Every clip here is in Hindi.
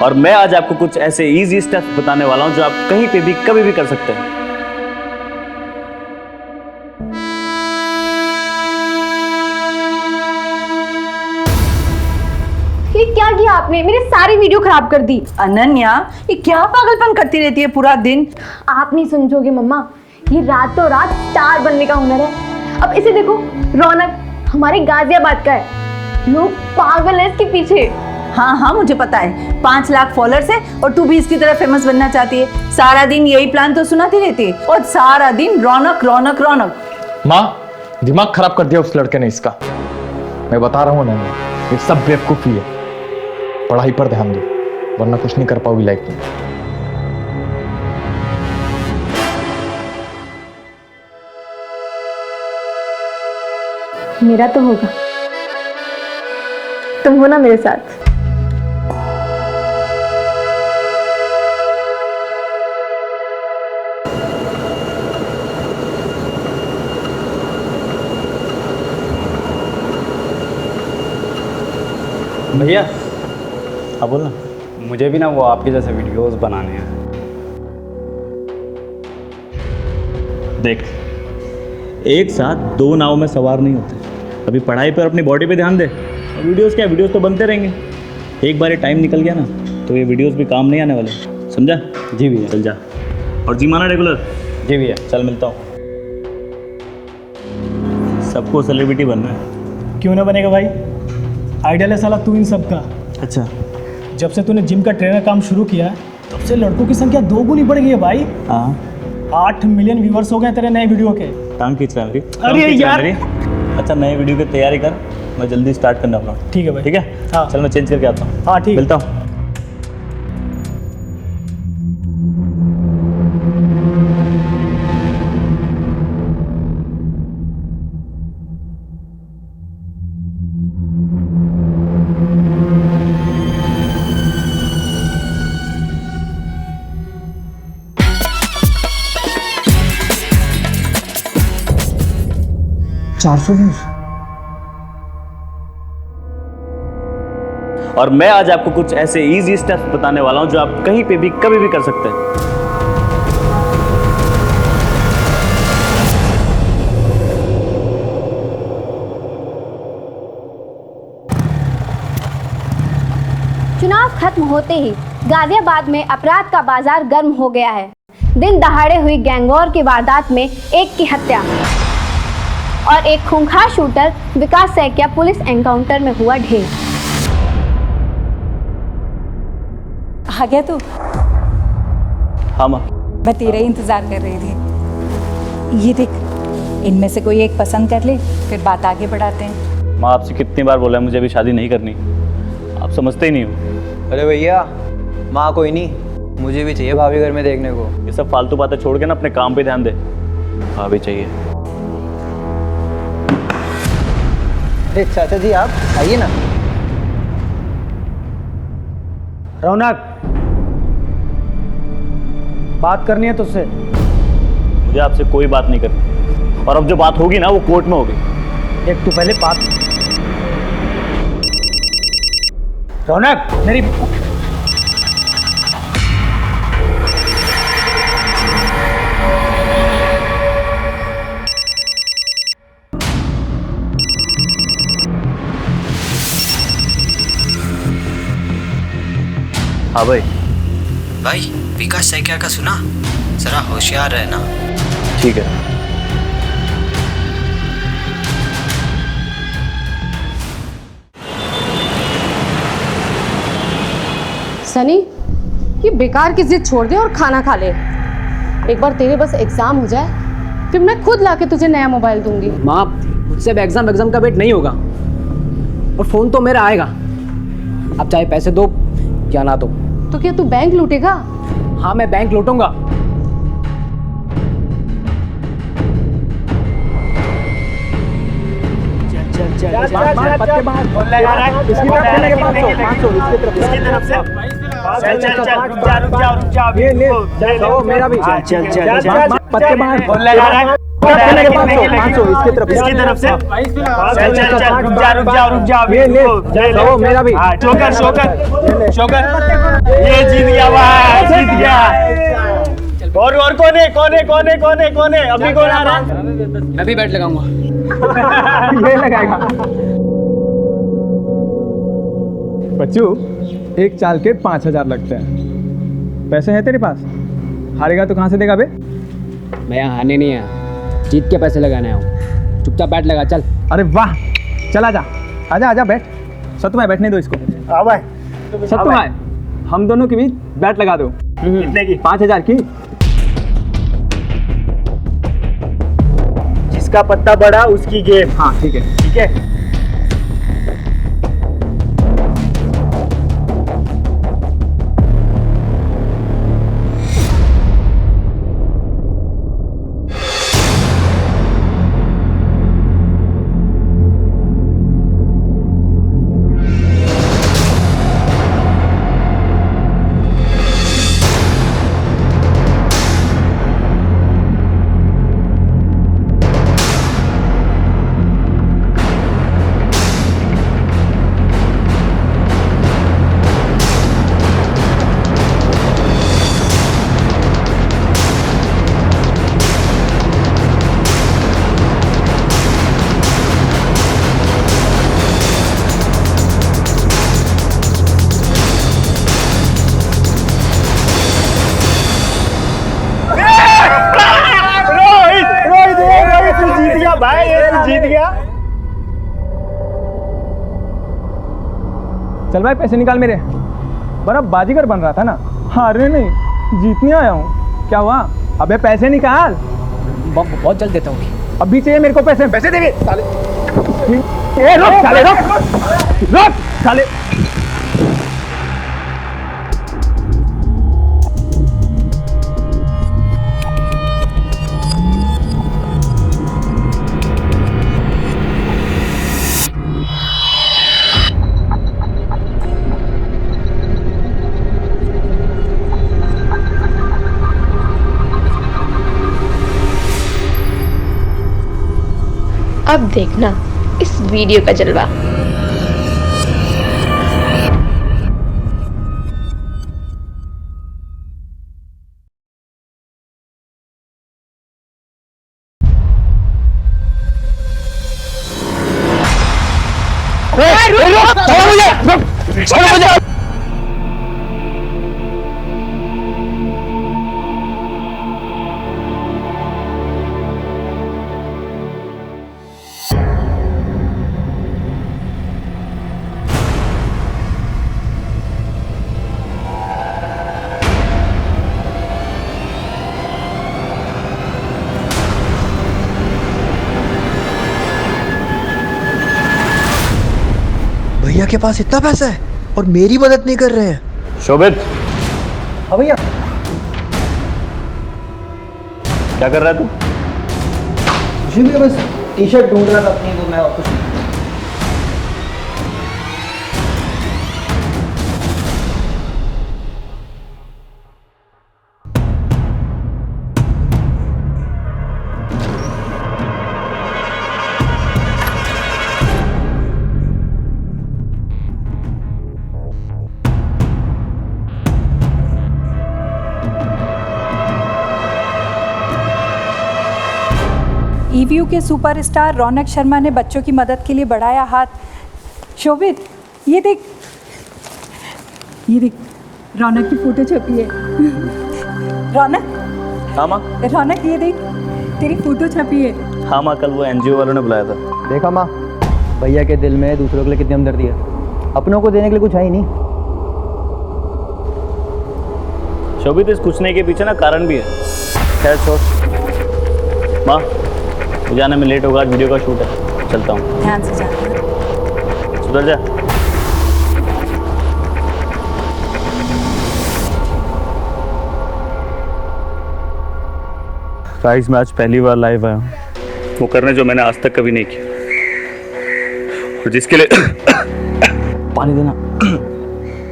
और मैं आज आपको कुछ ऐसे इजी स्टेप्स बताने वाला हूं जो आप कहीं पे भी कभी भी कर सकते हैं। ये क्या किया आपने? मेरी सारी वीडियो खराब कर दी। अनन्या, ये क्या पागलपन करती रहती है पूरा दिन? आप नहीं समझोगे मम्मा, ये रातों रात स्टार बनने का हुनर है। अब इसे देखो, रौनक हमारे गाजियाबाद का है, लोग पागल है इसके पीछे। हाँ हाँ, मुझे पता है, 5 लाख फॉलोअर्स है और तू भी इसकी तरह फेमस बनना चाहती है। सारा दिन यही प्लान तो सुनाती रहती है और सारा दिन रौनक रौनक रौनक। माँ, दिमाग खराब कर दिया उस लड़के ने इसका। मैं बता रहा हूँ ना, ये सब बेवकूफी है। पढ़ाई पर ध्यान दो, वरना कुछ नहीं कर पाओगी लाइफ में। मेरा तो होगा, तुम हो ना मेरे साथ। भैया, हाँ बोल ना। मुझे भी ना वो आपके जैसे वीडियोस बनाने हैं। देख, एक साथ 2 नाव में सवार नहीं होते। अभी पढ़ाई पर, अपनी बॉडी पे ध्यान दे। और वीडियोस क्या, वीडियोस तो बनते रहेंगे। एक बार ये टाइम निकल गया ना तो ये वीडियोस भी काम नहीं आने वाले, समझा? जी भैया। चल जा और जी माना रेगुलर। जी भैया। चल मिलता हूँ। सबको सेलिब्रिटी बनना है। क्यों ना बनेगा भाई, आइडियल है साला तू इन सब का। अच्छा, जब से तूने जिम का ट्रेनर काम शुरू किया है तब से लड़कों की संख्या 2 गुनी बढ़ गई है भाई। हाँ 8 मिलियन व्यूअर्स हो गए तेरे नए वीडियो के। टांग खींच रहा है मेरी। अरे टांग खींच रहा है यार। मेरी। अच्छा, नए वीडियो की तैयारी कर, मैं जल्दी स्टार्ट करना अपना। ठीक है भाई। ठीक है, हाँ। चल मैं चेंज करके आता हूँ। हाँ ठीक। मिलता हूँ। और मैं आज आपको कुछ ऐसे इजी स्टेप्स बताने वाला हूं जो आप कहीं पे भी कभी भी कर सकते हैं। चुनाव खत्म होते ही गाजियाबाद में अपराध का बाजार गर्म हो गया है। दिन दहाड़े हुई गैंगवॉर की वारदात में एक की हत्या और एक खूंखार शूटर विकास सैकिया पुलिस एनकाउंटर में हुआ ढेर। आ गया तू? हाँ माँ। मैं तेरा ही इंतजार कर रही थी। ये देख, इनमें से कोई एक पसंद कर ले, फिर बात आगे बढ़ाते हैं। माँ, आपसे कितनी बार बोला है मुझे अभी शादी नहीं करनी, आप समझते ही नहीं हो। अरे भैया, माँ कोई नहीं, मुझे भी चाहिए भाभी घर में देखने को। ये सब फालतू बातें छोड़ के ना अपने काम पे ध्यान दे। हाँ भी चाहिए। अरे चाचा जी, आप आइए ना। रौनक, बात करनी है तुझसे। मुझे आपसे कोई बात नहीं करनी, और अब जो बात होगी ना वो कोर्ट में होगी। एक तू पहले बात। रौनक मेरी। हाँ भाई। भाई, विकास सैकिया का सुना? जरा होशियार रहना। ठीक है। सनी, ये बेकार की जिद छोड़ दे और खाना खा ले। एक बार तेरे बस एग्जाम हो जाए, फिर मैं खुद लाके तुझे नया मोबाइल दूंगी। माँ, मुझसे अब एग्जाम का वेट नहीं होगा, और फोन तो मेरा आएगा। आप चाहे पैसे दो या ना दो। तो क्या तू बैंक लूटेगा? हाँ, मैं बैंक लूटूंगा। मेरा भी। पत्ते बाहर लगा रहा है। 500 इसकी तरफ इसकी तरफ से चल चल चल रुक जा अभी ले रुको। मेरा भी शोकर ये जीत गया भाई, जीत गया। और कौन है अभी कौन आ रहा है? मैं भी बैट लगाऊंगा। ये लगाएगा। बच्चू, एक चाल के 5,000 लगते हैं। पैसे हैं तेरे पास? हारेगा तो कहाँ से देगा बे? मैं यहाँ हारने नहीं आया, जीत के पैसे लगाने आया हूँ। चुपचाप बैट लगा चल। अरे वाह, चल आजा बैठ। सत्तू भाई बैठने दो इसको। सत्तू भाई, हम दोनों के बीच बैट लगा दो। कितने की? 5,000 की। जिसका पत्ता बड़ा उसकी गेम। हाँ ठीक है। ठीक है। भाई जीत गया। चल भाई पैसे निकाल मेरे। बड़ा बाजीगर बन रहा था ना, हारने नहीं जीतने आया हूँ। क्या हुआ? अबे पैसे निकाल। बहुत जल्द देता हूँ। अभी चाहिए मेरे को पैसे। पैसे देंगे साले। रुक साले। अब देखना इस वीडियो का जलवा। भैया के पास इतना पैसा है और मेरी मदद नहीं कर रहे हैं। शोभित, हाँ भैया। क्या कर रहा है तू? मुझे भी बस टी शर्ट ढूंढ रहा था अपनी, तो मैं और कुछ नहीं। ईवीयू के सुपरस्टार रौनक शर्मा ने बच्चों की मदद के लिए बढ़ाया हाथ। शोभित, ये देख रौनक की फोटो छपी है। रौनक। हाँ माँ। रौनक, ये देख तेरी फोटो छपी है। हाँ माँ, कल वो एनजीओ वालों ने बुलाया था। देखा माँ, भैया के दिल में दूसरों के लिए कितनी हमदर्दी है। अपनों को देने के लिए कुछ है ही नहीं। शोभित, इस कुछ नहीं के पीछे ना कारण भी है। खैर छोड़ माँ, जाने में लेट होगा, आज वीडियो का शूट है, चलता हूँ। ध्यान से जाना। सुधर जा। गाइस, मैं आज पहली बार लाइव आया हूँ, वो करने जो मैंने आज तक कभी नहीं किया, और जिसके लिए पानी देना।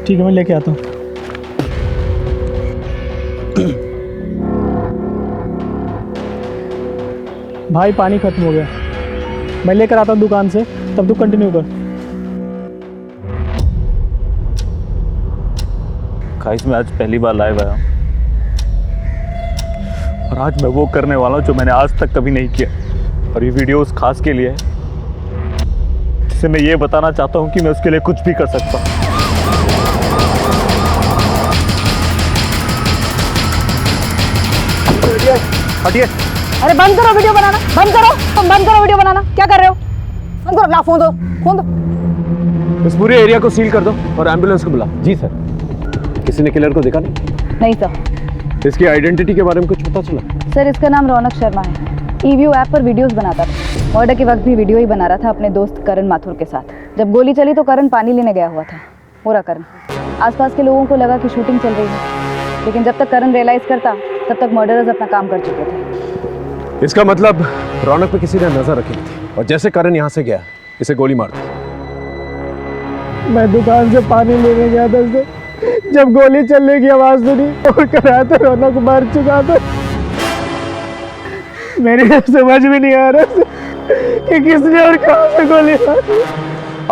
ठीक है, मैं लेके आता हूँ। भाई पानी खत्म हो गया, मैं लेकर आता हूँ दुकान से, तब तू कंटिन्यू कर। गाइस मैं आज पहली बार लाइव आया हूँ और आज मैं वो करने वाला हूँ जो मैंने आज तक कभी नहीं किया, और ये वीडियो उस खास के लिए है जिसे मैं ये बताना चाहता हूँ कि मैं उसके लिए कुछ भी कर सकता हूँ। हटिए। अरे बंद करो वीडियो बनाना, बंद करो, तुम बंद करो वीडियो बनाना। क्या कर रहे हो? बंद करो, ला फोन दो, फोन दो। इस पूरे एरिया को सील कर दो और एम्बुलेंस को बुला। जी सर। किसी ने किलर को देखा नहीं? नहीं सर। इसकी आइडेंटिटी के बारे में कुछ पता चला? सर इसका नाम रौनक शर्मा है। ईव्यू ऐप पर वीडियोस बनाता था। मर्डर के वक्त भी वीडियो ही बना रहा था अपने दोस्त करण माथुर के साथ। जब गोली चली तो करण पानी लेने गया हुआ था। वो रहा करण। आसपास के लोगों को लगा कि शूटिंग चल रही है, लेकिन जब तक करण रियलाइज करता तब तक मर्डरर्स अपना काम कर चुके थे। इसका मतलब रौनक पे किसी ने नजर रखी थी और जैसे करण यहाँ से गया इसे गोली मार दी। मैं दुकान से पानी लेने गया था सर, जब गोली चलने की आवाज़ सुनी और करा तो रौनक मर चुका था। मेरी समझ में नहीं आ रहा कि किसने और कहाँ से गोली मारी।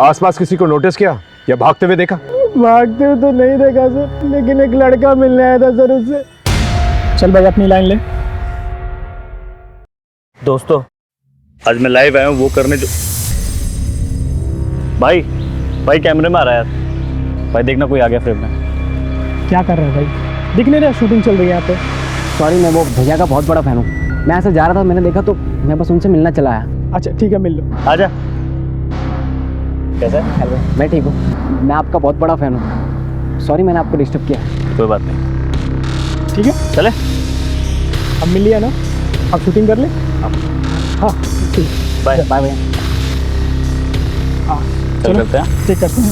आसपास किसी को नोटिस किया या भागते हुए देखा? भागते हुए तो नहीं देखा सर, लेकिन एक लड़का मिलने आया था सर उससे। चल भाई अपनी लाइन ले। दोस्तों आज मैं लाइव आया हूँ वो करने जो भाई कैमरे में आ रहा है यार। भाई देखना कोई आ गया फ्रेम में। क्या कर रहा है भाई? दिख नहीं रहा शूटिंग चल रही है यहाँ पे। सॉरी, मैं वो भैया का बहुत बड़ा फैन हूँ। मैं ऐसे जा रहा था, मैंने देखा तो मैं बस उनसे मिलना चला आया। अच्छा ठीक है, मिल लो। आजा। कैसा है? हेलो, मैं ठीक हूँ। मैं आपका बहुत बड़ा फैन हूँ। सॉरी मैंने आपको डिस्टर्ब किया। कोई बात नहीं, ठीक है चले। अब मिल लिया ना, अब शूटिंग कर ले। हाँ ठीक, बाय बाय भैया। हाँ चल करते हैं, चेक करते हैं।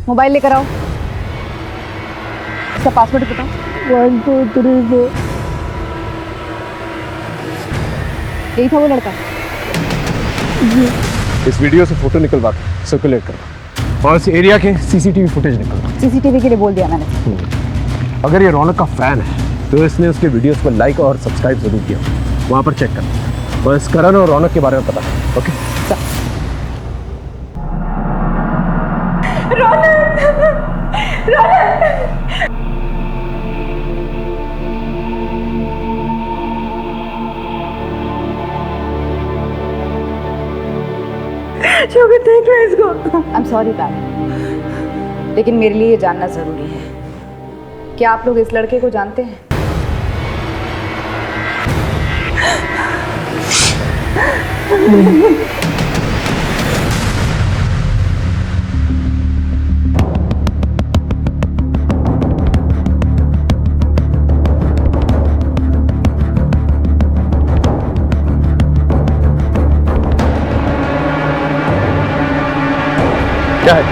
मोबाइल लेकर आओ। इसका पासवर्ड बताओ। 1 2 3 4। यही था वो लड़का। इस वीडियो से फोटो निकलवा के सर्कुलेट करो और इस एरिया के सीसीटीवी फुटेज निकलवा। सीसीटीवी के लिए बोल दिया मैंने। अगर ये रौनक का फैन है तो इसने उसके वीडियोस को लाइक और सब्सक्राइब जरूर किया। वहां पर चेक कर और इस करण और रौनक के बारे में पता कर। Okay I am sorry darling, लेकिन मेरे लिए ये जानना जरूरी है। क्या आप लोग इस लड़के को जानते हैं? क्या है?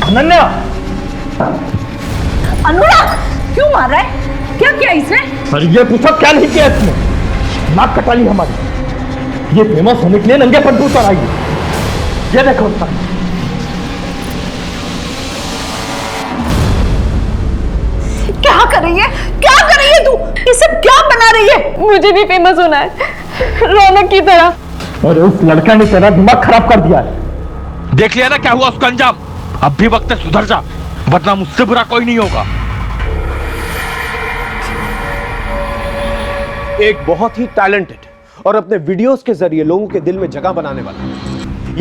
अनन्या! अनुराग क्यों मार रहा है? क्या किया इसने? अरे ये पूछो क्या नहीं किया इसने? नाक कटा ली हमारी। ये फेमस होने के लिए नंगे पंडू पर आई है। ये देखो उसका। क्या कर रही है? क्या कर रही है तू? ये सब क्या बना रही है? मुझे भी फेमस होना है रौनक की तरह। अरे उस लड़का ने तेरा दिमाग खराब कर दिया है। देख लिया ना क्या हुआ उसका अंजाम। अब भी वक्त है सुधर जा, वरना मुझसे बुरा कोई नहीं होगा। एक बहुत ही टैलेंटेड और अपने वीडियोस के जरिए लोगों के दिल में जगह बनाने वाला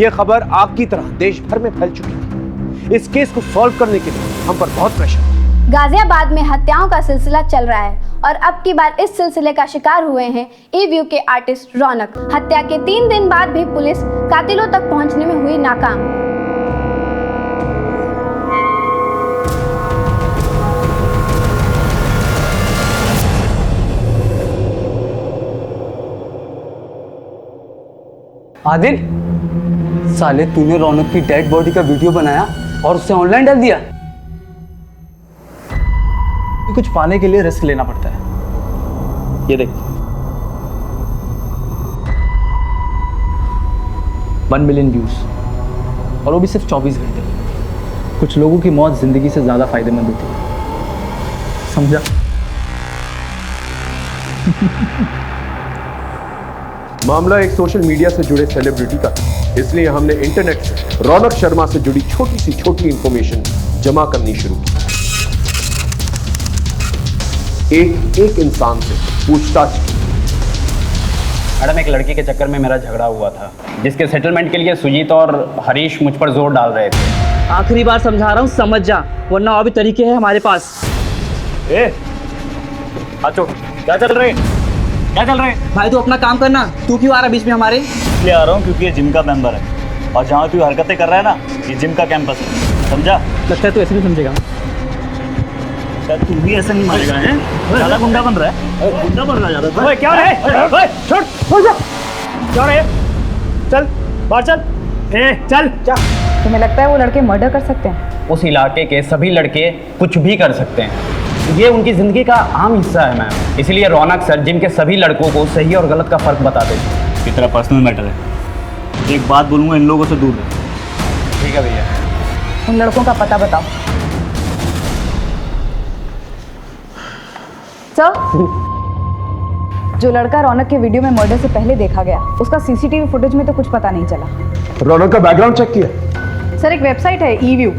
ये खबर आग की तरह देश भर में फैल चुकी है। इस केस को सॉल्व करने के लिए हम पर बहुत प्रेशर है। गाजियाबाद में हत्याओं का सिलसिला चल रहा है और अब की बार इस सिलसिले का शिकार हुए हैं ईव्यू के आर्टिस्ट रौनक। हत्या के 3 दिन बाद भी पुलिस कातिलों तक पहुंचने में हुई नाकाम। आदिल, साले तूने रौनक की डेड बॉडी का वीडियो बनाया और उसे ऑनलाइन डाल दिया। कुछ पाने के लिए रिस्क लेना पड़ता है। ये देख 1 मिलियन व्यूज, और वो भी सिर्फ 24 घंटे। कुछ लोगों की मौत जिंदगी से ज्यादा फायदेमंद होती है। समझा? मामला एक सोशल मीडिया से जुड़े सेलिब्रिटी का था, इसलिए हमने इंटरनेट से रौनक शर्मा से जुड़ी छोटी सी छोटी इंफॉर्मेशन जमा करनी शुरू की। एक इंसान से पूछताछ की। मैडम, एक लड़की के चक्कर में मेरा झगड़ा हुआ था, जिसके सेटलमेंट के लिए सुजीत और हरीश मुझ पर जोर डाल रहे थे। आखिरी बार समझा रहा हूँ, समझ जा, वरना और भी तरीके हैं हमारे पास। आचो, क्या चल रहे हैं? क्या चल रहे हैं? भाई तू अपना काम करना, तू क्यों आ रहा बीच में हमारे? इसलिए आ रहा हूँ क्योंकि ये जिम का मेंबर है, और जहाँ तू हरकतें कर रहा है ना, ये जिम का कैंपस है, समझा? लगता है तू ऐसे नहीं समझेगा। तू भी ऐसा नहीं मानेगा, हैं? ज़्यादा गुंडा बन रहा है, गुंडा बन रहा है ज़्यादा। ओए क्या है? ओए छोड़ जा। क्या है? चल बाहर चल। चल। तुम्हें लगता है वो लड़के मर्डर कर सकते हैं? उस इलाके के सभी लड़के कुछ भी कर सकते हैं, ये उनकी ज़िंदगी का आम हिस्सा है मैम। इसलिए रौनक सर जिम के सभी लड़कों को सही और गलत का फ़र्क बताते हैं। ये तेरा पर्सनल मैटर है, एक बात बोलूँगा, इन लोगों से दूर रह। ठीक है भैया। उन लड़कों का पता बताओ। सर, जो लड़का रौनक के वीडियो में मर्डर से पहले देखा गया, उसका सीसीटीवी फुटेज में तो कुछ पता नहीं चला। रौनक का बैकग्राउंड चेक किया? सर, एक वेबसाइट है ईव्यू,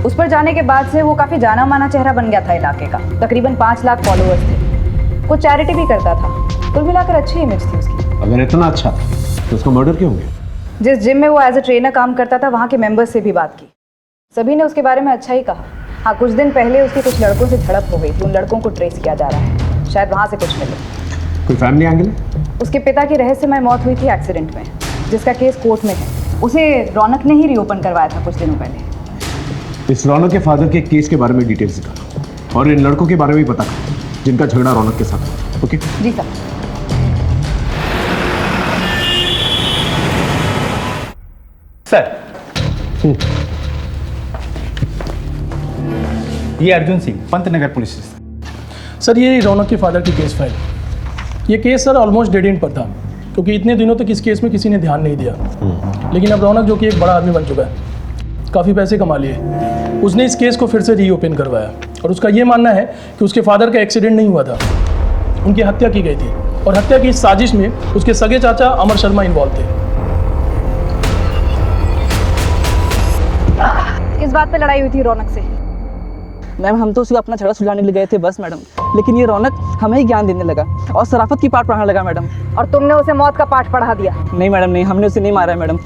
उस पर जाने के बाद से वो काफी जाना माना चेहरा बन गया था इलाके का। तकरीबन 5 लाख फॉलोअर्स थे। वो चैरिटी भी करता था। कुल मिलाकर अच्छी इमेज थी उसकी। अगर इतना अच्छा तो उसका मर्डर क्यों हो गया? जिस जिम में वो एज ए ट्रेनर काम करता था, वहाँ के मेंबर्स से भी बात की, सभी ने उसके बारे में अच्छा ही कहा। हाँ, कुछ दिन पहले उसकी कुछ लड़कों से झड़प हो गई थी। उन लड़कों को ट्रेस किया जा रहा है, शायद वहाँ से कुछ मिले। कोई फैमिली एंगल है? उसके पिता की रहस्यमय मौत हुई थी एक्सीडेंट में, जिसका केस कोर्ट में है। उसे रौनक ने ही रीओपन करवाया था कुछ दिनों पहले। इस रौनक के फादर के केस के बारे में डिटेल्स निकालो, और इन लड़कों के बारे में भी पता करो जिनका झगड़ा रौनक के साथ हुआ। ओके? जी सर। सर, ये Arjun Singh, Pantnagar police station. Sir, ये रौनक के फादर की केस फाइल। ये case sir almost dead and पर था, क्योंकि इतने दिनों तक इस केस में किसी ने ध्यान नहीं दिया। लेकिन अब रौनक, जो कि एक बड़ा आदमी बन चुका है, काफ़ी पैसे कमा लिए, उसने इस केस को फिर से रीओपन करवाया। और उसका ये मानना है कि उसके फादर का एक्सीडेंट नहीं हुआ था, उनकी हत्या की गई थी। और हत्या की इस साजिश में उसके सगे चाचा अमर शर्मा इन्वॉल्व थे। किस बात पे लड़ाई हुई थी रौनक से? मैम, हम तो उसको अपना झगड़ा सुलझाने ले गए थे बस मैडम, लेकिन ये रौनक हमें ही ज्ञान देने लगा और शराफत की पाठ पढ़ाने लगा मैडम। और तुमने उसे मौत का पाठ पढ़ा दिया? नहीं मैडम, नहीं, हमने उसे नहीं मारा है मैडम।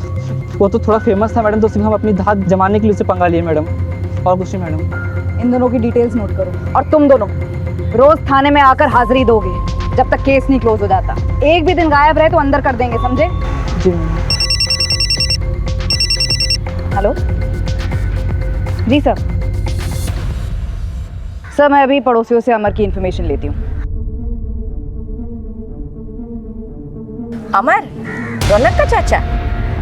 वो तो थोड़ा फेमस था मैडम, तो उसमें हम अपनी धाक जमाने के लिए उसे पंगा लिए मैडम, और कुछ नहीं मैडम। इन दोनों की डिटेल्स नोट करो, और तुम दोनों रोज थाने में आकर हाजिरी दोगे जब तक केस नहीं क्लोज हो जाता। एक भी दिन गायब रहे तो अंदर कर देंगे, समझे? जी। हेलो जी सर। सर, मैं अभी पड़ोसियों से अमर की इन्फॉर्मेशन लेती हूँ। अमर, रौनक का चाचा?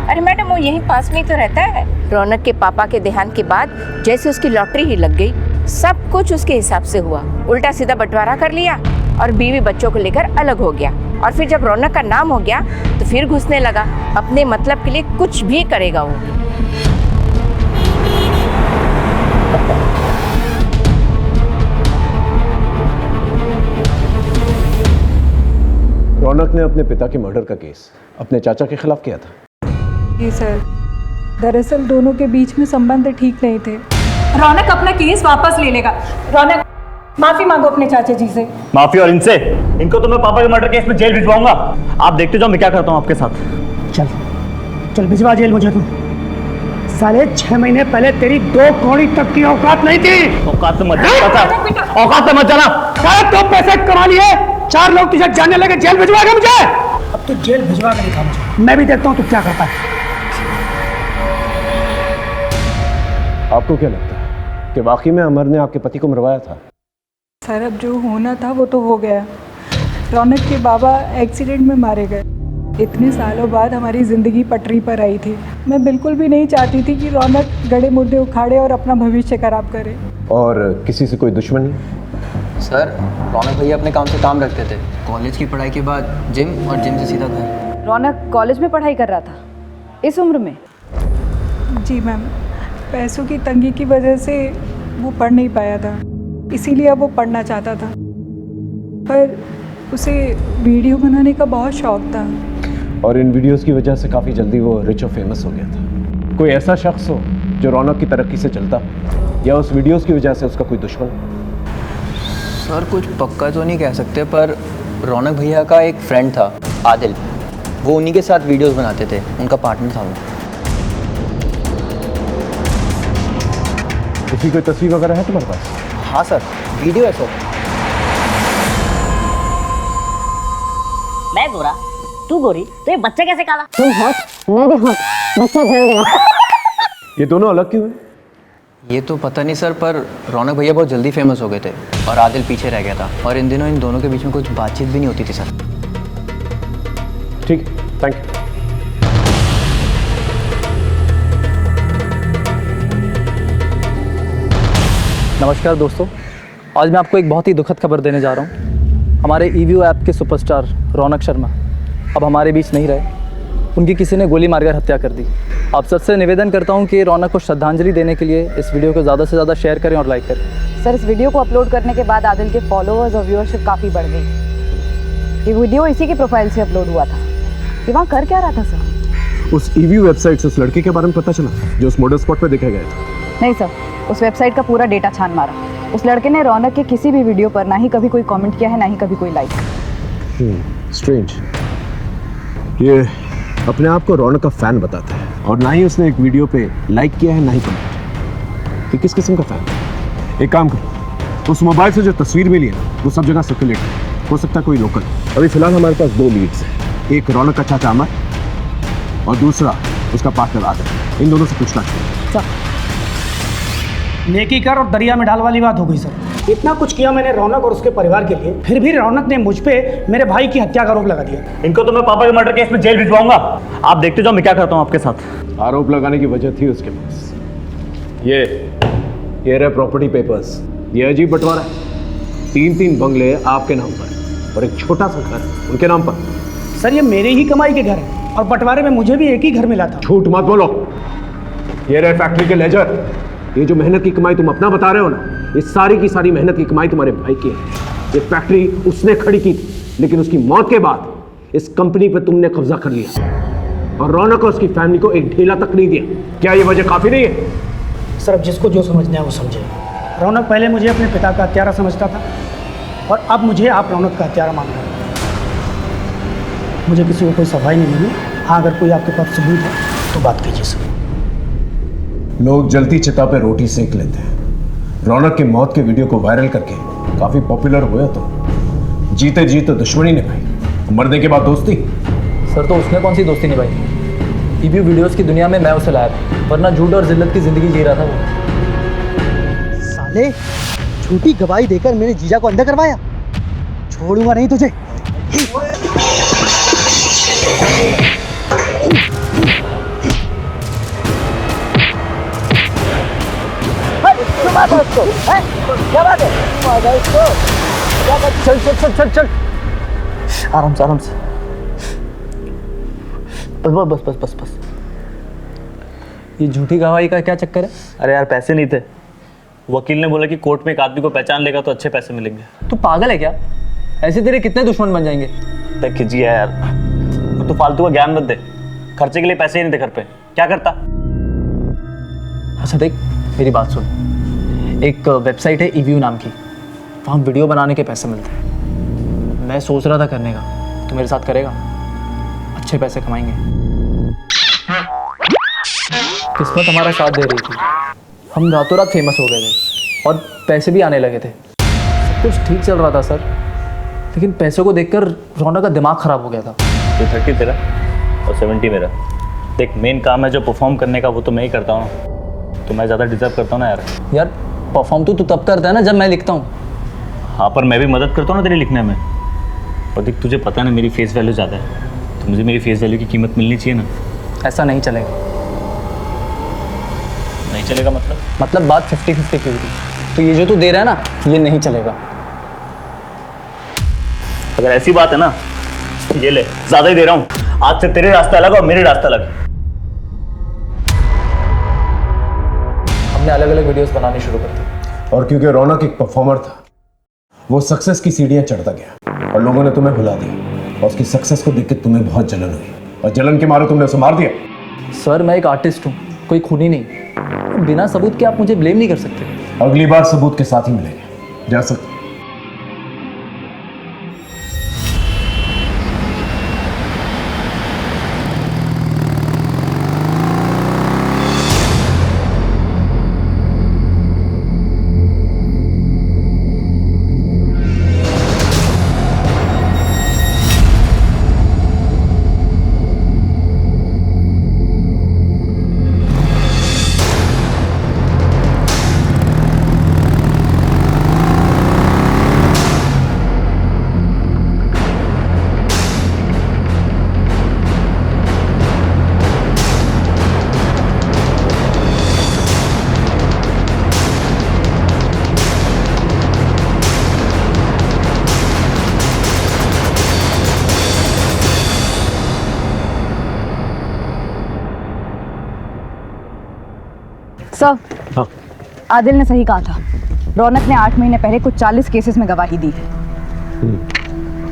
अरे मैडम, वो यहीं पास में ही तो रहता है। रौनक के पापा के देहांत के बाद जैसे उसकी लॉटरी ही लग गई, सब कुछ उसके हिसाब से हुआ। उल्टा सीधा बंटवारा कर लिया और बीवी बच्चों को लेकर अलग हो गया। और फिर जब रौनक का नाम हो गया तो फिर घुसने लगा। अपने मतलब के लिए कुछ भी करेगा वो। रौनक ने अपने पिता के मर्डर का केस अपने चाचा के खिलाफ किया था। जी सर, दरअसल दोनों के बीच में संबंध ठीक नहीं थे। रौनक अपना केस वापस ले लेगा। रौनक, माफी मांगो अपने चाचा जी से। माफी? और इनसे? इनको तो मैं पापा के मर्डर केस में जेल भिजवाऊंगा। आप देखते जाओ मैं क्या करता हूँ आपके साथ। चल चल भिजवा जेल मुझे तू। साले 6 महीने पहले तेरी 2 कौड़ी तक की औकात नहीं थी। औकात से मत जाना, औकात से मत जाना। तो पैसे कमा लिए, 4 लोग तुझे जानने लगे, जेल भिजवाएगा मुझे? अब तो जेल भिजवा के दिखा मुझे, मैं भी देखता हूँ तू क्या करता है। आपको क्या लगता है कि वाकई में अमर ने आपके पति को मरवाया था? सर, अब जो होना था वो तो हो गया। रौनक के बाबा एक्सीडेंट में मारे गए। इतने सालों बाद हमारी ज़िंदगी पटरी पर आई थी। मैं बिल्कुल भी नहीं चाहती थी कि रौनक गड़े मुर्दे उखाड़े और अपना भविष्य खराब करे। और किसी से कोई दुश्मनी? सर, रौनक भैया अपने काम से काम रखते थे। कॉलेज की पढ़ाई के बाद जिम, और जिम से सीधा घर। रौनक कॉलेज में पढ़ाई कर रहा था इस उम्र में? जी मैम, पैसों की तंगी की वजह से वो पढ़ नहीं पाया था। इसीलिए अब वो पढ़ना चाहता था, पर उसे वीडियो बनाने का बहुत शौक था। और इन वीडियोस की वजह से काफ़ी जल्दी वो रिच और फेमस हो गया था। कोई ऐसा शख्स हो जो रौनक की तरक्की से चलता, या उस वीडियोस की वजह से उसका कोई दुश्मन? सर कुछ पक्का तो नहीं कह सकते, पर रौनक भैया का एक फ्रेंड था आदिल, वो उन्हीं के साथ वीडियोस बनाते थे, उनका पार्टनर था वो। उसकी कोई तस्वीर वगैरह है तुम्हारे पास? हाँ सर, वीडियो है सर। मैं गोरा, तू गोरी, तो ये बच्चा कैसे काला? तुम हॉट, मैं भी हॉट, बच्चा जल गया। ये दोनों अलग क्यों हैं? ये तो पता नहीं सर, पर रौनक भैया बहुत जल्दी फेमस हो गए थे और आदिल पीछे रह गया था, और इन दिनों इन दोनों के बीच में कुछ बातचीत भी नहीं होती थी सर। ठीक, थैंक यू। नमस्कार दोस्तों, आज मैं आपको एक बहुत ही दुखद खबर देने जा रहा हूँ। हमारे ईवीओ ऐप के सुपरस्टार रौनक शर्मा अब हमारे बीच नहीं रहे। उनकी किसी ने गोली मारकर हत्या कर दी। आप सबसे निवेदन करता हूँ कि रौनक को श्रद्धांजलि देने के लिए इस वीडियो को ज़्यादा से ज़्यादा शेयर करें और लाइक करें। सर, इस वीडियो को अपलोड करने के बाद आदिल के फॉलोअर्स और व्यूअरशिप काफ़ी बढ़ गई। ये वीडियो इसी की प्रोफाइल से अपलोड हुआ था। ये वहाँ कर क्या रहा था सर? उस ईवीओ वेबसाइट से उस लड़के के बारे में पता चला जो उस मॉडल स्पॉट पे देखा गया था? नहीं सर, उस वेबसाइट का पूरा डेटा छान मारा। उस लड़के ने रौनक के किसी भी वीडियो पर ना ही कभी कोई कमेंट किया है, ना ही कभी कोई लाइक। स्ट्रेंज। ये अपने आप को रौनक का फैन बताता है, और ना ही उसने एक वीडियो पे लाइक किया है, ना ही कमेंट। ये किस किस्म का फैन है? एक काम करो, उस मोबाइल से जो तस्वीर मिली है वो सब जगह सर्कुलेट हो सकता है कोई लोकल। अभी फिलहाल हमारे पास 2 लीड्स हैं, एक रौनक का चाचा अमर और दूसरा उसका पार्टनर आदिल। इन दोनों से पूछना। नेकी कर और दरिया में डाल वाली बात हो गई सर। इतना कुछ किया मैंने रौनक और उसके परिवार के लिए, फिर भी रौनक ने मुझ पे मेरे भाई की हत्या का आरोप लगा दिया। इनको तो मैं पापा के मर्डर केस में जेल भिजवाऊंगा। आप देखते जाओ मैं क्या करता हूँ आपके साथ। आरोप लगाने की वजह थी उसके पास। ये रहे प्रॉपर्टी पेपर्स। ये अजीब बंटवारा है। 3-3 बंगले आपके नाम पर और एक छोटा सा घर उनके नाम पर। सर ये मेरे ही कमाई के घर है और बंटवारे में मुझे भी एक ही घर मिला था। झूठ मत बोलो। ये रहे फैक्ट्री के लेजर। ये जो मेहनत की कमाई तुम अपना बता रहे हो ना, ये सारी की सारी मेहनत की कमाई तुम्हारे भाई की है। ये फैक्ट्री उसने खड़ी की थी, लेकिन उसकी मौत के बाद इस कंपनी पे तुमने कब्जा कर लिया और रौनक और उसकी फैमिली को एक ढेला तक नहीं दिया। क्या ये वजह काफी नहीं है? सर अब जिसको जो समझना है वो समझे। रौनक पहले मुझे अपने पिता का हत्यारा समझता था और अब मुझे आप रौनक का हत्यारा मान रहे हैं। मुझे किसी को कोई सफाई नहीं मिली। हाँ, अगर कोई आपके पास सबूत है तो बात कीजिए सर। लोग जलती चिता पे रोटी सेक लेते हैं। रौनक की मौत के वीडियो को वायरल करके काफी पॉपुलर हुए तो जीते जी तो दुश्मनी निभाई, मरने के बाद दोस्ती। सर तो उसने कौन सी दोस्ती निभाई? ईवीओ वीडियोस की दुनिया में मैं उसे लाया था, वरना झूठ और जिल्लत की जिंदगी जी रहा था वो। साले, झूठी गवाही देकर मेरे जीजा को अंदर करवाया। छोड़ूंगा नहीं तुझे। क्या बात है? चल चल चल चल चल, आराम से आराम से। बस बस बस बस बस। ये झूठी गवाही का क्या चक्कर है? अरे यार पैसे नहीं थे। वकील ने बोला कि कोर्ट में एक आदमी को पहचान लेगा तो अच्छे पैसे मिलेंगे। तू पागल है क्या? ऐसे तेरे कितने दुश्मन बन जाएंगे? देख खिजिए यार, तू फालतू का ज्ञान मत दे। खर्चे के लिए पैसे ही नहीं थे घर पे, क्या करता? अच्छा देख मेरी बात सुन, एक वेबसाइट है ईवीओ नाम की, वहाँ वीडियो बनाने के पैसे मिलते हैं। मैं सोच रहा था करने का, तू मेरे साथ करेगा? अच्छे पैसे कमाएंगे। किस्मत हमारा साथ दे रही थी, हम रातों रात फेमस हो गए थे और पैसे भी आने लगे थे। सब कुछ ठीक चल रहा था सर, लेकिन पैसों को देखकर रौनक का दिमाग खराब हो गया था। तो 30 तेरा और 70 मेरा। देख मेन काम है जो परफॉर्म करने का, वो तो मैं ही करता हूँ, तो मैं ज़्यादा डिजर्व करता हूँ ना यार। यार परफॉर्म तो तू तब करता है ना जब मैं लिखता हूँ। हाँ पर मैं भी मदद करता हूँ ना तेरे लिखने में। और देख तुझे पता है ना मेरी फेस वैल्यू ज़्यादा है, तो मुझे मेरी फेस वैल्यू की कीमत मिलनी चाहिए ना। ऐसा नहीं चलेगा। नहीं चलेगा मतलब बात 50-50 की हुई। तो ये जो तू दे रहा है ना, ये नहीं चलेगा। अगर ऐसी बात है ना, ये ले, ज़्यादा ही दे रहा हूँ। आज से तेरे रास्ता अलग और मेरे रास्ता अलग। हमने अलग अलग वीडियोस बनानी शुरू कर दी। और क्योंकि रौनक एक परफॉर्मर था, वो सक्सेस की सीढ़ियां चढ़ता गया और लोगों ने तुम्हें भुला दिया और उसकी सक्सेस को देख के तुम्हें बहुत जलन हुई और जलन के मारे तुमने उसे मार दिया। सर मैं एक आर्टिस्ट हूँ, कोई खूनी नहीं। बिना सबूत के आप मुझे ब्लेम नहीं कर सकते। अगली बार सबूत के साथ ही मिलेंगे, जा सकते। सर, आदिल ने सही कहा था। रौनक ने 8 महीने पहले कुछ 40 केसेस में गवाही दी है।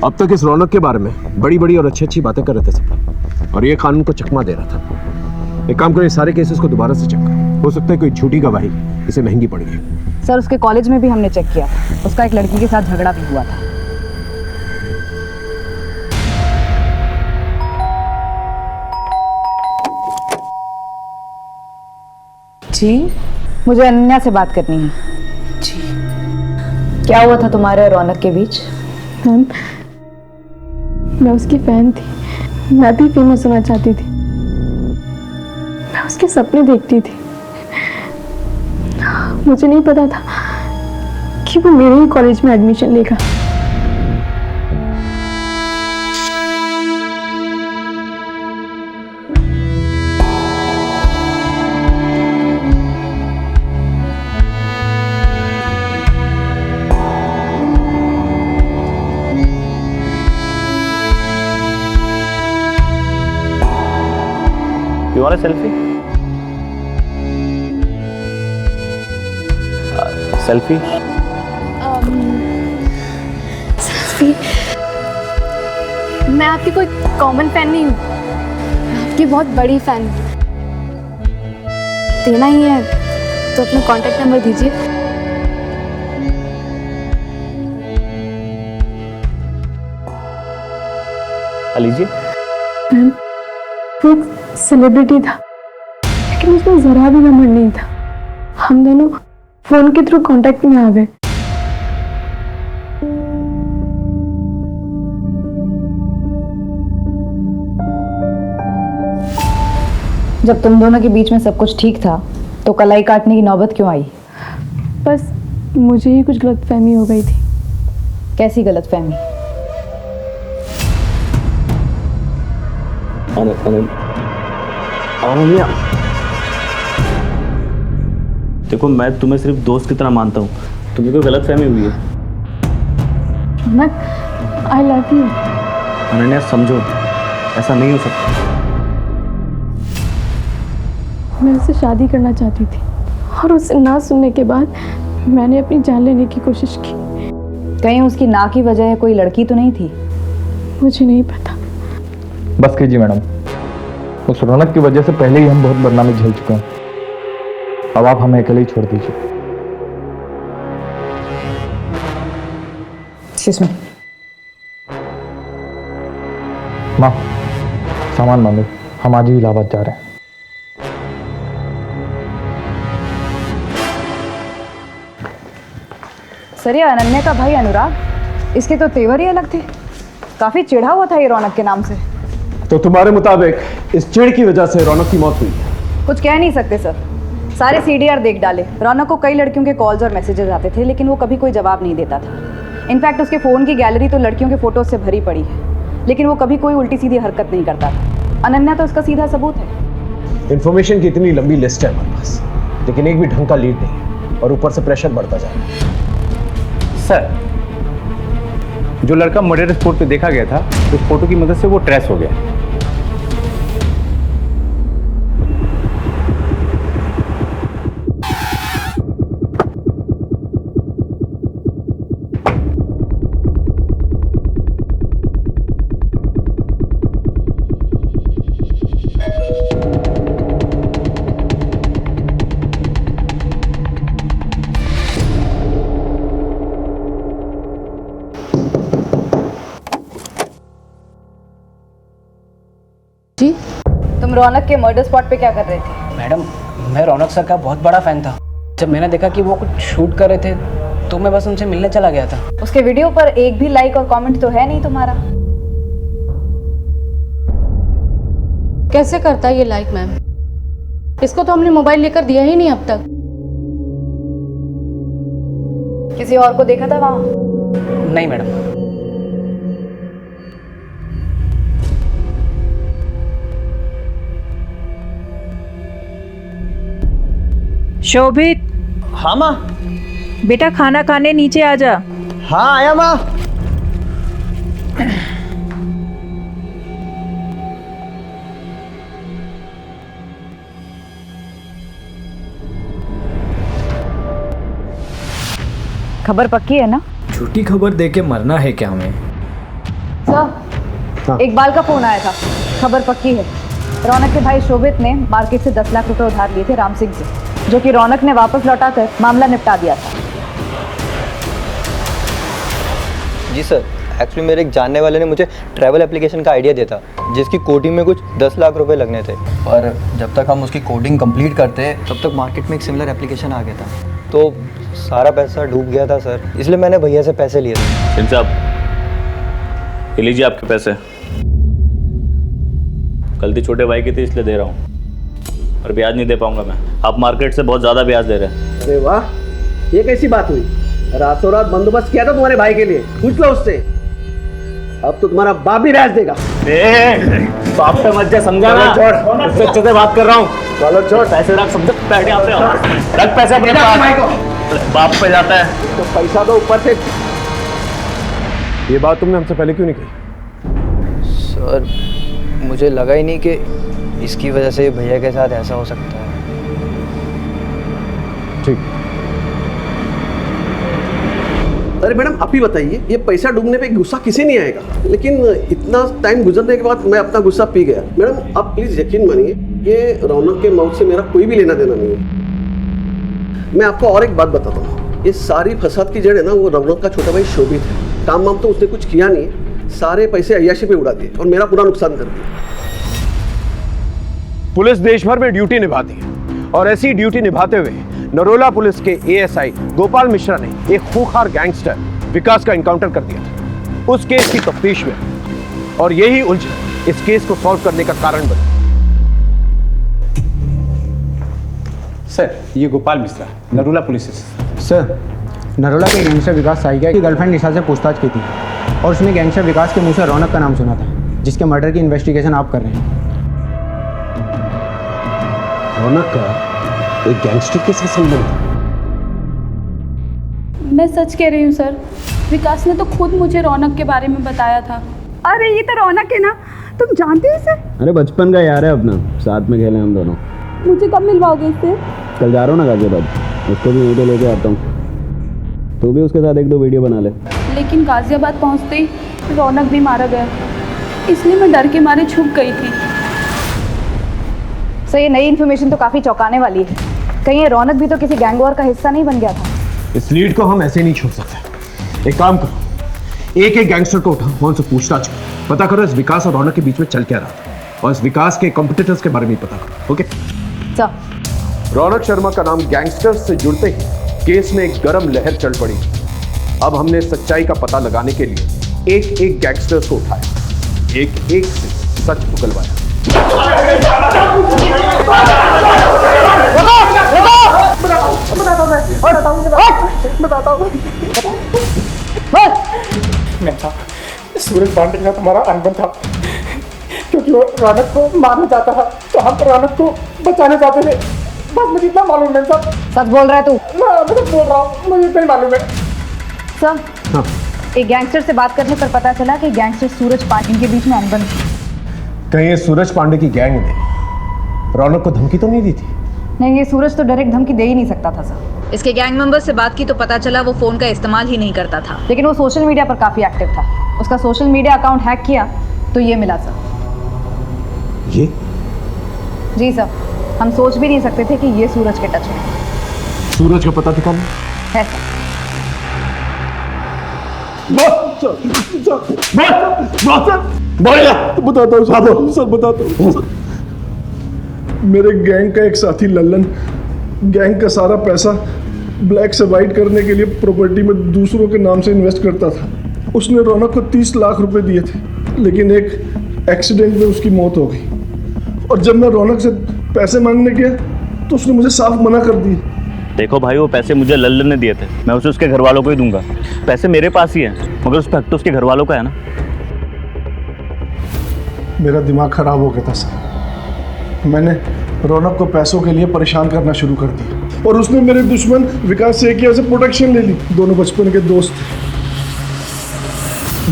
अब तक इस रौनक के बारे में बड़ी बड़ी और अच्छी अच्छी बातें कर रहे थे सब, और ये कानून को चकमा दे रहा था। एक काम करें, सारे केसेस को दोबारा से चेक करें, हो सकता है कोई झूठी गवाही इसे महंगी पड़ गई। सर उसके कॉलेज में भी हमने चेक किया, उसका एक लड़की के साथ झगड़ा भी हुआ था। जी, मुझे अनन्या से बात करनी है। जी। क्या हुआ था तुम्हारे और रौनक के बीच? मैम, मैं उसकी फैन थी, मैं भी फेमस होना चाहती थी, मैं उसके सपने देखती थी। मुझे नहीं पता था कि वो मेरे ही कॉलेज में एडमिशन लेगा। You want a selfie? Selfie? Selfie? मैं आपकी कोई कॉमन फैन नहीं हूँ, मैं आपकी बहुत बड़ी फैन हूँ। देना ही है तो अपना कॉन्टैक्ट नंबर दीजिए। लीजिए। मैम, वो सेलिब्रिटी था, लेकिन उसमें जरा भी घमंड नहीं था। हम दोनों फोन के थ्रू कांटेक्ट में आ गए। जब तुम दोनों के बीच में सब कुछ ठीक था तो कलाई काटने की नौबत क्यों आई? बस मुझे ही कुछ गलतफहमी हो गई थी। कैसी गलतफहमी? अनन्या, देखो मैं तुम्हें सिर्फ दोस्त की तरह मानता हूँ, तुम्हें कोई गलतफहमी हुई है। I love you. अनन्या समझो, ऐसा नहीं हो सकता। मैं उससे शादी करना चाहती थी और उससे ना सुनने के बाद मैंने अपनी जान लेने की कोशिश की। कहीं उसकी ना की वजह कोई लड़की तो नहीं थी? मुझे नहीं पता। बस कीजिए मैडम, उस रौनक की वजह से पहले ही हम बहुत बदनामी झेल चुके हैं। अब आप हमें अकेले ही छोड़ दीजिए। माँ, सामान बांधो, हम आज ही इलाहाबाद जा रहे हैं। सर, ये अनन्या का भाई अनुराग, इसके तो तेवर ही अलग थे। काफी चिढ़ा हुआ था ये रौनक के नाम से। तो तुम्हारे मुताबिक इस चिढ़ की वजह से रौनक की मौत हुई? कुछ कह नहीं सकते सर, सारे सीडीआर देख डाले। रौनक को कई लड़कियों के कॉल्स और मैसेजेस आते थे, लेकिन वो कभी कोई जवाब नहीं देता था। इनफैक्ट उसके फ़ोन की गैलरी तो लड़कियों के फोटोज से भरी पड़ी है, लेकिन वो कभी कोई उल्टी सीधी हरकत नहीं करता था। अनन्या तो उसका सीधा सबूत है। इन्फॉर्मेशन की इतनी लंबी लिस्ट है हमारे पास, लेकिन एक भी ढंग का लीड नहीं है और ऊपर से प्रेशर बढ़ता जा रहा है। सर, जो लड़का मर्डर स्पॉट पे देखा गया था, उस फोटो की मदद से वो ट्रेस हो गया। तुम रौनक के मर्डर स्पॉट पे क्या कर रहे थे? मैडम, मैं रौनक सर का बहुत बड़ा फ़ैन था। जब मैंने देखा कि वो कुछ शूट कर रहे थे तो मैं बस उनसे मिलने चला गया था। उसके वीडियो पर एक भी लाइक और कमेंट तो है नहीं तुम्हारा। कैसे करता है ये लाइक मैम? इसको तो हमने मोबाइल लेकर दिया ही नहीं अब तक। किसी और को देखा था वहाँ? नहीं मैडम। शोभित। हाँ माँ। बेटा खाना खाने नीचे आ जा। हाँ आया माँ। खबर पक्की है ना? झूठी खबर देके मरना है क्या हमें? सर, इकबाल का फोन आया था। खबर पक्की है। रौनक के भाई शोभित ने मार्केट से 10 लाख रुपए उधार लिए थे राम सिंह से, जो कि रौनक ने वापस लौटाकर मामला निपटा दिया था। जी सर, एक्चुअली मेरे एक जानने वाले ने मुझे ट्रैवल एप्लीकेशन का आइडिया दिया था, जिसकी कोडिंग में कुछ 10 लाख रुपए लगने थे। और जब तक हम उसकी कोडिंग कंप्लीट करते तब तक मार्केट में एक सिमिलर एप्लीकेशन आ गया था, तो सारा पैसा डूब गया था सर। इसलिए मैंने भैया से पैसे लिए थे। साहब, ये लीजिए आपके पैसे। गलती छोटे भाई की थी इसलिए दे रहा हूँ, और ब्याज नहीं दे पाऊंगा मैं। आप मार्केट से बहुत ज़्यादा ब्याज दे रहे हैं। अरे वाह, ये कैसी बात हुई? रातों रात बंदोबस्त किया था तुम्हारे भाई के लिए, पूछ लो उससे। अब तो तुम्हारा बाप भी ब्याज देगा। बाप पे मत जा, समझा ना? छोड़, उससे अच्छे से बात कर रहा हूँ। चलो छोड़, पैसे रख, समझ बैठे यहाँ पे। रख पैसे अपने पास। बाप पे जाता है तो पैसा दो ऊपर से। ये बात तुमने हमसे पहले क्यों नहीं कही? सर, मुझे लगा ही नहीं कि इसकी वजह से भैया के साथ ऐसा हो सकता है। ठीक। अरे मैडम, आप ही बताइए, ये पैसा डूबने पे गुस्सा किसे नहीं आएगा? लेकिन इतना टाइम गुजरने के बाद मैं अपना गुस्सा पी गया। मैडम, आप प्लीज यकीन मानिए, ये रौनक के मौत से मेरा कोई भी लेना देना नहीं है। मैं आपको और एक बात बताता हूँ, ये सारी फसाद की जड़ है ना, वो रौनक का छोटा भाई शोभित है। काम वाम तो उसने कुछ किया नहीं, सारे पैसे अय्याशी पे उड़ा दिए और मेरा पूरा नुकसान कर दिया। पुलिस देश भर में ड्यूटी निभाती है, और ऐसी ड्यूटी निभाते हुए नरोला पुलिस के एएसआई गोपाल मिश्रा ने एक खूंखार गैंगस्टर विकास का इनकाउंटर कर दिया था। उस केस की तफ्तीश में, और यही उलझन इस केस को सॉल्व करने का कारण बनी। सर, ये Gopal Mishra, Narola police station. Sir, Narola के गैंगस्टर विकास साइकिया की गर्लफ्रेंड निशा से पूछताछ की थी, और उसने गैंगस्टर विकास के मुंह से रौनक का नाम सुना था, जिसके मर्डर की इन्वेस्टिगेशन आप कर रहे हैं। रौनक का एक गैंगस्टर के साथ संबंध है? मैं सच कह रही हूँ सर, विकास ने तो खुद मुझे रौनक के बारे में बताया था। अरे ये तो रौनक है ना, तुम जानते हो इसे? अरे बचपन का यार है अपना, साथ में खेले हम दोनों। मुझे कब मिलवाओगे इससे? कल जा रहा हूँ ना गाजियाबाद, उसको भी यहीं पे लेके आता हूँ। तू भी उसके साथ 1-2 वीडियो बना ले। लेकिन गाजियाबाद पहुँचते ही रौनक भी मारा गया, इसलिए मैं डर के मारे छुप गई थी। सर, ये नई इन्फॉर्मेशन तो काफ़ी चौंकाने वाली है। कहीं ये रौनक भी तो किसी गैंग वॉर का हिस्सा नहीं बन गया था? इस लीड को हम ऐसे नहीं छोड़ सकते। एक काम करो, एक गैंगस्टर को उठाओ, उनसे पूछताछ करो, पता करो इस विकास और रौनक के बीच में चल क्या रहा था, और इस विकास के कॉम्पिटिटर्स के बारे में पता करो। Okay sir. रौनक शर्मा का नाम गैंगस्टर्स से जुड़ते ही केस में एक गर्म लहर चल पड़ी। अब हमने सच्चाई का पता लगाने के लिए एक गैंगस्टर्स को उठाया, एक से सच उगलवाया। सूरज पांडे के साथ हमारा अनबन था, क्योंकि वो रौनक को मारना चाहता था, तो हम रौनक को बचाना चाहते थे। बस मुझे इतना मालूम है सर। सच बोल रहा है तू? मैं सच बोल रहा हूँ, मुझे इतना ही मालूम है। सर, हाँ। एक गैंगस्टर से बात करने पर पता चला कि गैंगस्टर सूरज पांडे के बीच में अनबन थी। कहीं ये सूरज पांडे की गैंग ने रौनक को धमकी तो नहीं दी थी? नहीं, ये सूरज तो डायरेक्ट धमकी दे ही नहीं सकता था सर। इसके गैंग मेंबर्स से बात की तो पता चला वो फोन का इस्तेमाल ही नहीं करता था, लेकिन वो सोशल मीडिया पर काफी एक्टिव था। उसका सोशल मीडिया अकाउंट हैक किया तो ये मिला सर। ये? जी सर, हम सोच भी नहीं सकते थे कि ये सूरज के टच में। सूरज का पता ठिकाना है सर। बताता हूँ साहब, सब बताता हूँ। मेरे गैंग का एक साथी लल्लन गैंग का सारा पैसा ब्लैक से वाइट करने के लिए प्रॉपर्टी में दूसरों के नाम से इन्वेस्ट करता था। उसने रौनक को 30 लाख रुपए दिए थे, लेकिन एक एक्सीडेंट में उसकी मौत हो गई। और जब मैं रौनक से पैसे मांगने गया तो उसने मुझे साफ मना कर दिया। देखो भाई, वो पैसे मुझे लल्लन ने दिए थे, मैं उसे उसके घर वालों को ही दूंगा। पैसे मेरे पास ही हैं, मगर उस पर हक तो उसके घर वालों का है ना। मेरा दिमाग खराब हो गया था सर। मैंने रौनक को पैसों के लिए परेशान करना शुरू कर दिया और उसने मेरे दुश्मन विकास सेकिया से प्रोटेक्शन ले ली। दोनों बचपन के दोस्त थे।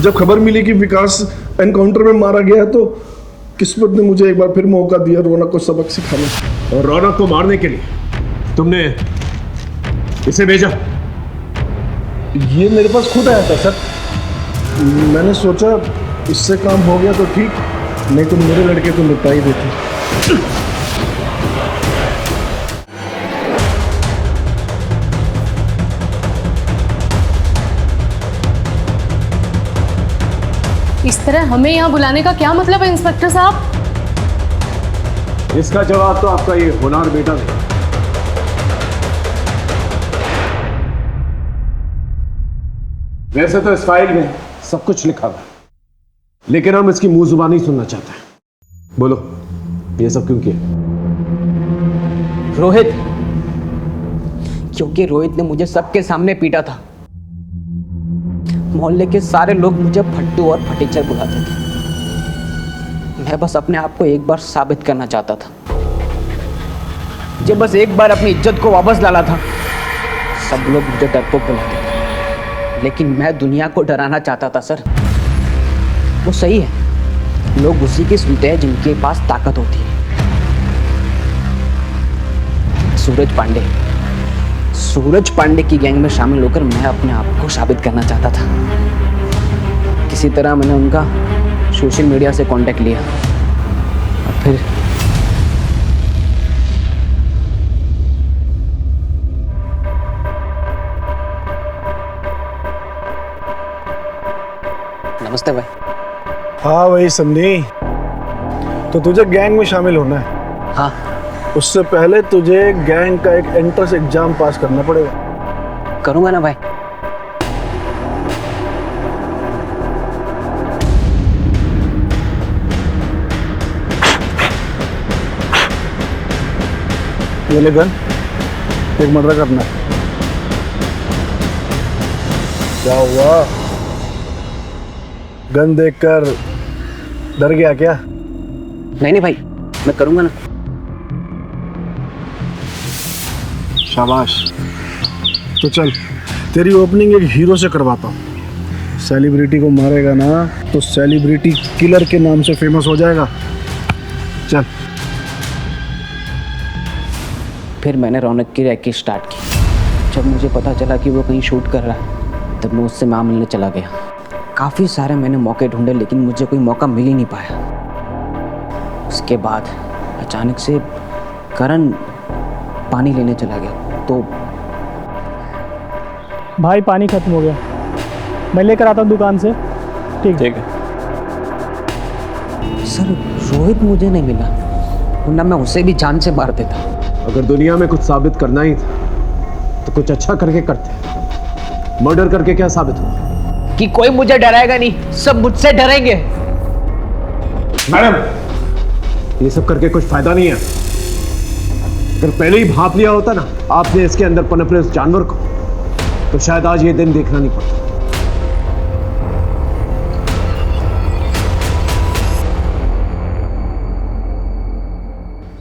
जब खबर मिली कि विकास एनकाउंटर में मारा गया तो किस्मत ने मुझे एक बार फिर मौका दिया रौनक को सबक सिखाने। और रौनक को मारने के लिए तुमने इसे भेजा? ये मेरे पास खुद आया था सर। मैंने सोचा इससे काम हो गया तो ठीक, नहीं तो मेरे लड़के को निपटा ही देते। इस तरह हमें यहाँ बुलाने का क्या मतलब है इंस्पेक्टर साहब? इसका जवाब तो आपका ये होनहार बेटा देगा। वैसे तो इस फाइल में सब कुछ लिखा हुआ है, लेकिन हम इसकी मुंह जुबानी सुनना चाहते हैं। बोलो, ये सब क्यों किया? रोहित, क्योंकि रोहित ने मुझे सबके सामने पीटा था। मोहल्ले के सारे लोग मुझे फट्टू और फटीचर बुलाते थे। मैं बस अपने आप को एक बार साबित करना चाहता था। जब बस एक बार अपनी इज्जत को वापस लाना था। सब लोग मुझे डरपोक बुलाते थे, लेकिन मैं दुनिया को डराना चाहता था सर। वो सही है, लोग उसी की सुनते हैं जिनके पास ताकत होती है। सूरज पांडे की गैंग में शामिल होकर मैं अपने आप को साबित करना चाहता था। किसी तरह मैंने उनका सोशल मीडिया से कांटेक्ट लिया और फिर नमस्ते भाई। हाँ भाई सन्नी, तो तुझे गैंग में शामिल होना है? हाँ। उससे पहले तुझे गैंग का एक एंट्रेंस एग्जाम पास करना पड़ेगा। करूंगा ना भाई। ये ले गन, एक मर्डर करना है। क्या हुआ? गन देखकर डर गया क्या? नहीं भाई, मैं करूंगा ना। शाबाश। तो चल, तेरी ओपनिंग एक हीरो से करवाता हूँ। सेलिब्रिटी को मारेगा ना तो सेलिब्रिटी किलर के नाम से फेमस हो जाएगा। चल। फिर मैंने रौनक की रैकी स्टार्ट की। जब मुझे पता चला कि वो कहीं शूट कर रहा है, तब मैं उससे मां मिलने चला गया। काफ़ी सारे मैंने मौके ढूंढे, लेकिन मुझे कोई मौका मिल ही नहीं पाया। उसके बाद अचानक से करण पानी लेने चला गया तो भाई पानी खत्म हो गया, मैं लेकर आता हूँ दुकान से। ठीक है सर। रोहित मुझे नहीं मिला, वरना मैं उसे भी जान से मार देता। अगर दुनिया में कुछ साबित करना ही था तो कुछ अच्छा करके करते। मर्डर करके क्या साबित हुआ? कि कोई मुझे डराएगा नहीं, सब मुझसे डरेंगे। मैडम, ये सब करके कुछ फायदा नहीं है। अगर पहले ही भांप लिया होता ना आपने इसके अंदर पनप रहे उस जानवर को, तो शायद आज ये दिन देखना नहीं पड़ता।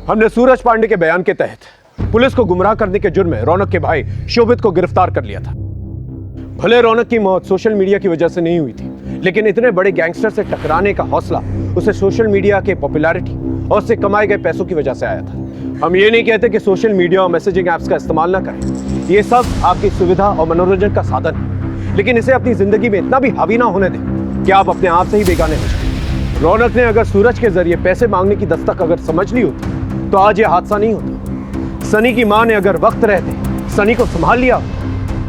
हमने सूरज पांडे के बयान के तहत पुलिस को गुमराह करने के जुर्म में रौनक के भाई शोभित को गिरफ्तार कर लिया था। भले रौनक की मौत सोशल मीडिया की वजह से नहीं हुई थी, लेकिन इतने बड़े गैंगस्टर से टकराने का हौसला उसे सोशल मीडिया के पॉपुलैरिटी और उससे कमाए गए पैसों की वजह से आया था। हम ये नहीं कहते कि सोशल मीडिया और मैसेजिंग ऐप्स का इस्तेमाल ना करें, ये सब आपकी सुविधा और मनोरंजन का साधन है, लेकिन इसे अपनी जिंदगी में इतना भी हावी ना होने दें कि आप अपने आप से ही बेगाने हो जाए। रौनक ने अगर सूरज के जरिए पैसे मांगने की दस्तक अगर समझ ली होती तो आज ये हादसा नहीं होता। सनी की मां ने अगर वक्त रहते सनी को संभाल लिया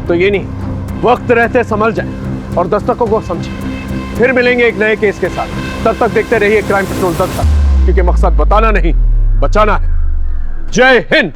तो ये नहीं, वक्त रहते संभल जाए और दस्तकों को समझे। फिर मिलेंगे एक नए केस के साथ। तब तक देखते रहिए क्राइम पेट्रोल 10 तक, क्योंकि मकसद बताना नहीं, बचाना है। जय हिंद।